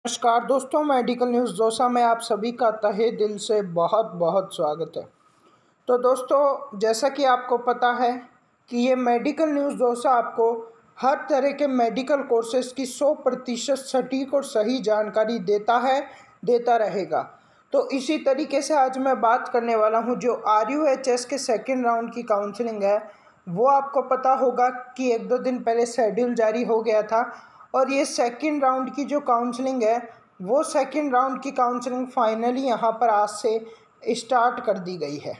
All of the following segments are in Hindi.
नमस्कार दोस्तों, मेडिकल न्यूज़ जोसा में आप सभी का तहे दिल से बहुत बहुत स्वागत है। तो दोस्तों, जैसा कि आपको पता है कि ये मेडिकल न्यूज़ जोसा आपको हर तरह के मेडिकल कोर्सेज़ की 100% सटीक और सही जानकारी देता रहेगा। तो इसी तरीके से आज मैं बात करने वाला हूँ जो RUHS के सेकेंड राउंड की काउंसलिंग है। वो आपको पता होगा कि 1-2 दिन पहले शेड्यूल जारी हो गया था और ये सेकंड राउंड की जो काउंसलिंग है वो सेकंड राउंड की काउंसलिंग फाइनली यहाँ पर आज से स्टार्ट कर दी गई है।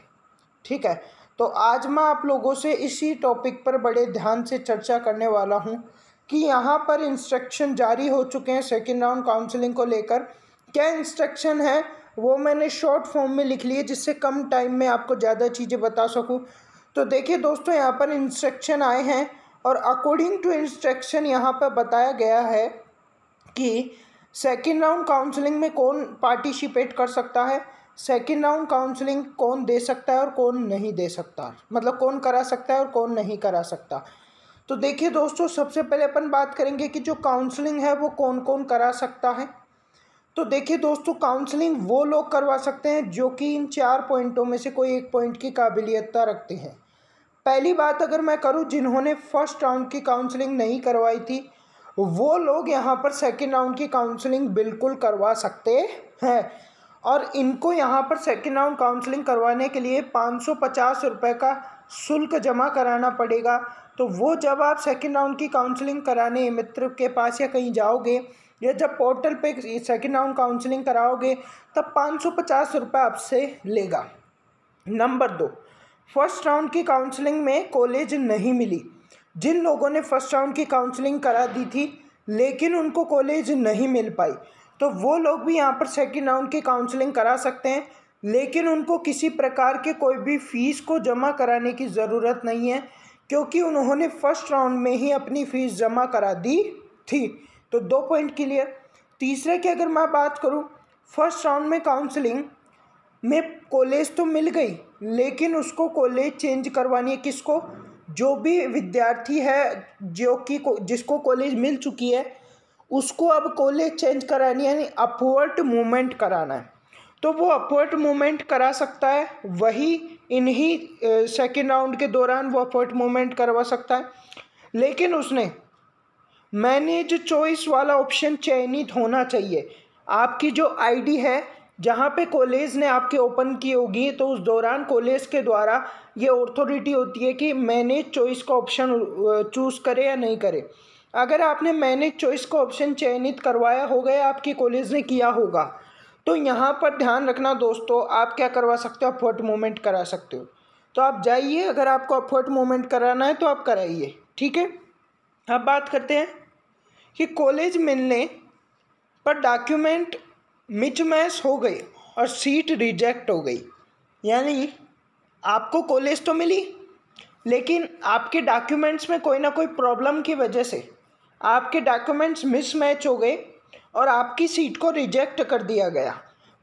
ठीक है, तो आज मैं आप लोगों से इसी टॉपिक पर बड़े ध्यान से चर्चा करने वाला हूँ कि यहाँ पर इंस्ट्रक्शन जारी हो चुके हैं सेकंड राउंड काउंसलिंग को लेकर। क्या इंस्ट्रक्शन है वो मैंने शॉर्ट फॉर्म में लिख लिए जिससे कम टाइम में आपको ज़्यादा चीज़ें बता सकूँ। तो देखिए दोस्तों, यहाँ पर इंस्ट्रक्शन आए हैं और अकॉर्डिंग टू इंस्ट्रक्शन यहाँ पर बताया गया है कि सेकेंड राउंड काउंसलिंग में कौन पार्टिसिपेट कर सकता है, सेकेंड राउंड काउंसलिंग कौन दे सकता है और कौन नहीं दे सकता, मतलब कौन करा सकता है और कौन नहीं करा सकता। तो देखिए दोस्तों, सबसे पहले अपन बात करेंगे कि जो काउंसलिंग है वो कौन कौन करा सकता है। तो देखिए दोस्तों, काउंसलिंग वो लोग करवा सकते हैं जो कि इन 4 पॉइंटों में से कोई एक पॉइंट की काबिलियत रखते हैं। पहली बात अगर मैं करूं, जिन्होंने फर्स्ट राउंड की काउंसलिंग नहीं करवाई थी वो लोग यहां पर सेकंड राउंड की काउंसलिंग बिल्कुल करवा सकते हैं और इनको यहां पर सेकंड राउंड काउंसलिंग करवाने के लिए 550 रुपये का शुल्क जमा कराना पड़ेगा। तो वो जब आप सेकंड राउंड की काउंसलिंग कराने मित्र के पास या कहीं जाओगे या जब पोर्टल पे सेकंड राउंड काउंसलिंग कराओगे तब 550 रुपये आपसे लेगा। नंबर 2, फर्स्ट राउंड की काउंसलिंग में कॉलेज नहीं मिली। जिन लोगों ने फर्स्ट राउंड की काउंसलिंग करा दी थी लेकिन उनको कॉलेज नहीं मिल पाई, तो वो लोग भी यहाँ पर सेकंड राउंड की काउंसलिंग करा सकते हैं, लेकिन उनको किसी प्रकार के कोई भी फीस को जमा कराने की ज़रूरत नहीं है क्योंकि उन्होंने फर्स्ट राउंड में ही अपनी फ़ीस जमा करा दी थी। तो 2 पॉइंट क्लियर। तीसरे की अगर मैं बात करूँ, फर्स्ट राउंड में काउंसलिंग में कॉलेज तो मिल गई लेकिन उसको कॉलेज चेंज करवानी है। किसको? जो भी विद्यार्थी है जो कि जिसको कॉलेज मिल चुकी है उसको अब कॉलेज चेंज करानी है, यानी अपवर्ड मूवमेंट कराना है। तो वो अपवर्ड मूवमेंट करा सकता है, वही इन्हीं सेकेंड राउंड के दौरान वो अपवर्ड मूवमेंट करवा सकता है, लेकिन उसने मैनेज चॉइस वाला ऑप्शन चयनित होना चाहिए। आपकी जो आईडी है जहाँ पे कॉलेज ने आपके ओपन की होगी तो उस दौरान कॉलेज के द्वारा ये अथॉरिटी होती है कि मैनेज चॉइस का ऑप्शन चूज़ करे या नहीं करे। अगर आपने मैनेज चॉइस का ऑप्शन चयनित करवाया होगा या आपकी कॉलेज ने किया होगा तो यहाँ पर ध्यान रखना दोस्तों, आप क्या करवा सकते हो, अपवर्ड मूवमेंट करा सकते हो। तो आप जाइए, अगर आपको अपवर्ड मूवमेंट कराना है तो आप कराइए। ठीक है, अब बात करते हैं कि कॉलेज मिलने पर डॉक्यूमेंट मिसमैच हो गई और सीट रिजेक्ट हो गई, यानी आपको कॉलेज तो मिली लेकिन आपके डॉक्यूमेंट्स में कोई ना कोई प्रॉब्लम की वजह से आपके डॉक्यूमेंट्स मिसमैच हो गए और आपकी सीट को रिजेक्ट कर दिया गया।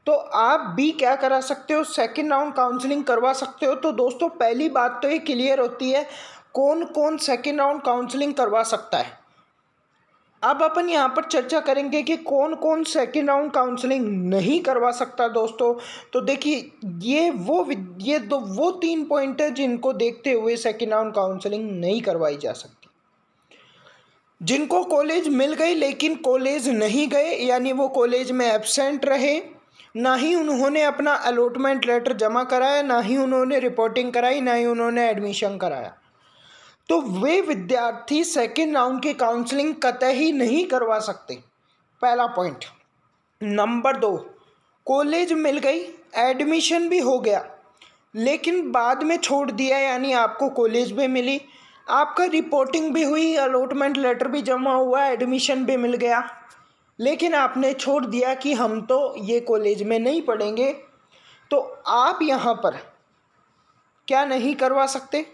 तो आप भी क्या करा सकते हो, सेकंड राउंड काउंसलिंग करवा सकते हो। तो दोस्तों, पहली बात तो ये क्लियर होती है कौन कौन सेकंड राउंड काउंसलिंग करवा सकता है। अब अपन यहाँ पर चर्चा करेंगे कि कौन कौन सेकेंड राउंड काउंसलिंग नहीं करवा सकता दोस्तों। तो देखिए, ये वो 3 पॉइंट है जिनको देखते हुए सेकेंड राउंड काउंसलिंग नहीं करवाई जा सकती। जिनको कॉलेज मिल गई लेकिन कॉलेज नहीं गए, यानी वो कॉलेज में एब्सेंट रहे, ना ही उन्होंने अपना अलॉटमेंट लेटर जमा कराया, ना ही उन्होंने रिपोर्टिंग कराई, ना ही उन्होंने एडमिशन कराया, तो वे विद्यार्थी सेकेंड राउंड की काउंसलिंग कतई नहीं करवा सकते। पहला पॉइंट। नंबर 2, कॉलेज मिल गई, एडमिशन भी हो गया लेकिन बाद में छोड़ दिया, यानी आपको कॉलेज भी मिली, आपका रिपोर्टिंग भी हुई, अलॉटमेंट लेटर भी जमा हुआ, एडमिशन भी मिल गया, लेकिन आपने छोड़ दिया कि हम तो ये कॉलेज में नहीं पढ़ेंगे। तो आप यहाँ पर क्या नहीं करवा सकते,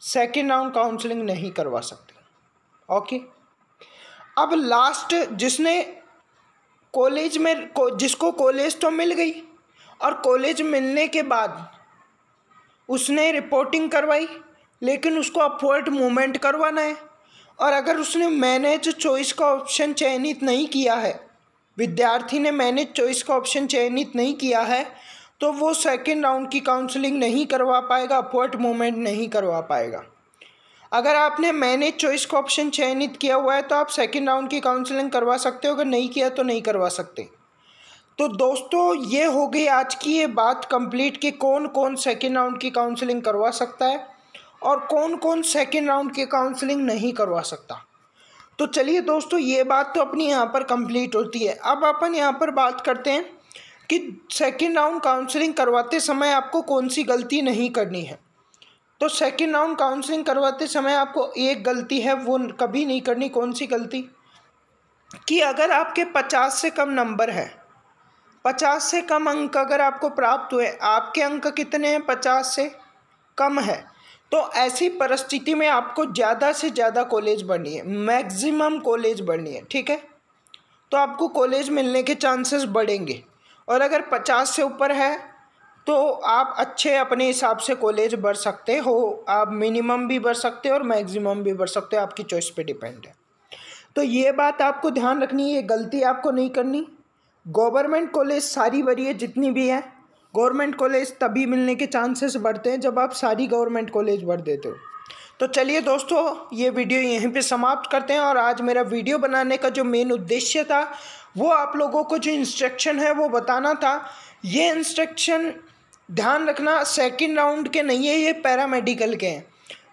सेकेंड राउंड काउंसलिंग नहीं करवा सकते। ओके, अब लास्ट, जिसने कॉलेज में जिसको कॉलेज तो मिल गई और कॉलेज मिलने के बाद उसने रिपोर्टिंग करवाई लेकिन उसको अपवर्ड मूवमेंट करवाना है और अगर उसने मैनेज चॉइस का ऑप्शन चयनित नहीं किया है, विद्यार्थी ने मैनेज चॉइस का ऑप्शन चयनित नहीं किया है, तो वो सेकेंड राउंड की काउंसलिंग नहीं करवा पाएगा, अपवर्ड मूवमेंट नहीं करवा पाएगा। अगर आपने मैनेज चॉइस का ऑप्शन चयनित किया हुआ है तो आप सेकेंड राउंड की काउंसलिंग करवा सकते हो, अगर नहीं किया तो नहीं करवा सकते। तो दोस्तों ये हो गई आज की ये बात कंप्लीट कि कौन कौन सेकेंड राउंड की काउंसलिंग करवा सकता है और कौन कौन सेकेंड राउंड की काउंसलिंग नहीं करवा सकता। तो चलिए दोस्तों, ये बात तो अपनी यहाँ पर कंप्लीट होती है। अब अपन यहाँ पर बात करते हैं कि सेकेंड राउंड काउंसलिंग करवाते समय आपको कौन सी गलती नहीं करनी है। तो सेकेंड राउंड काउंसलिंग करवाते समय आपको एक गलती है वो कभी नहीं करनी। कौन सी गलती? कि अगर आपके 50 से कम नंबर है, 50 से कम अंक अगर आपको प्राप्त हुए, आपके अंक कितने हैं? 50 से कम है, तो ऐसी परिस्थिति में आपको ज़्यादा से ज़्यादा कॉलेज बढ़नी है, मैक्सिमम कॉलेज बढ़नी है, ठीक है। तो आपको कॉलेज मिलने के चांसेस बढ़ेंगे। और अगर 50 से ऊपर है तो आप अच्छे अपने हिसाब से कॉलेज बढ़ सकते हो, आप मिनिमम भी बढ़ सकते हो और मैक्सिमम भी बढ़ सकते हो, आपकी चॉइस पे डिपेंड है। तो ये बात आपको ध्यान रखनी है, ये गलती आपको नहीं करनी। गवर्नमेंट कॉलेज सारी भरिए जितनी भी है, गवर्नमेंट कॉलेज तभी मिलने के चांसेस बढ़ते हैं जब आप सारी गवर्नमेंट कॉलेज भर देते हो। तो चलिए दोस्तों, ये वीडियो यहीं पे समाप्त करते हैं। और आज मेरा वीडियो बनाने का जो मेन उद्देश्य था वो आप लोगों को जो इंस्ट्रक्शन है वो बताना था। ये इंस्ट्रक्शन ध्यान रखना सेकंड राउंड के नहीं है, ये पैरामेडिकल के हैं।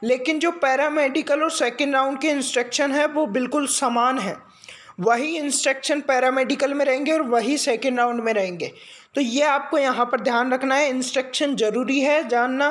लेकिन जो पैरामेडिकल और सेकंड राउंड के इंस्ट्रक्शन है वो बिल्कुल समान है। वही इंस्ट्रक्शन पैरामेडिकल में रहेंगे और वही सेकंड राउंड में रहेंगे। तो ये आपको यहाँ पर ध्यान रखना है। इंस्ट्रक्शन ज़रूरी है जानना,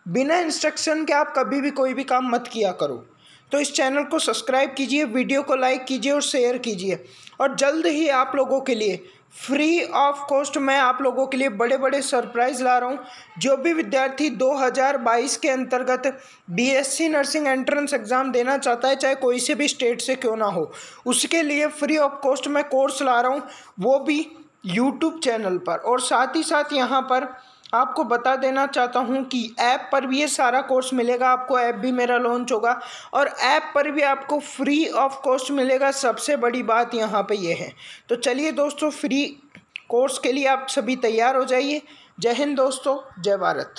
बिना इंस्ट्रक्शन के आप कभी भी कोई भी काम मत किया करो। तो इस चैनल को सब्सक्राइब कीजिए, वीडियो को लाइक कीजिए और शेयर कीजिए। और जल्द ही आप लोगों के लिए फ्री ऑफ कॉस्ट मैं आप लोगों के लिए बड़े बड़े सरप्राइज़ ला रहा हूँ। जो भी विद्यार्थी 2022 के अंतर्गत बीएससी नर्सिंग एंट्रेंस एग्ज़ाम देना चाहता है, चाहे कोई से भी स्टेट से क्यों ना हो, उसके लिए फ्री ऑफ कॉस्ट मैं कोर्स ला रहा हूँ, वो भी यूट्यूब चैनल पर। और साथ ही साथ यहाँ पर आपको बता देना चाहता हूँ कि ऐप पर भी ये सारा कोर्स मिलेगा आपको। ऐप भी मेरा लॉन्च होगा और ऐप पर भी आपको फ्री ऑफ कॉस्ट मिलेगा। सबसे बड़ी बात यहाँ पे ये है। तो चलिए दोस्तों, फ्री कोर्स के लिए आप सभी तैयार हो जाइए। जय हिंद दोस्तों, जय भारत।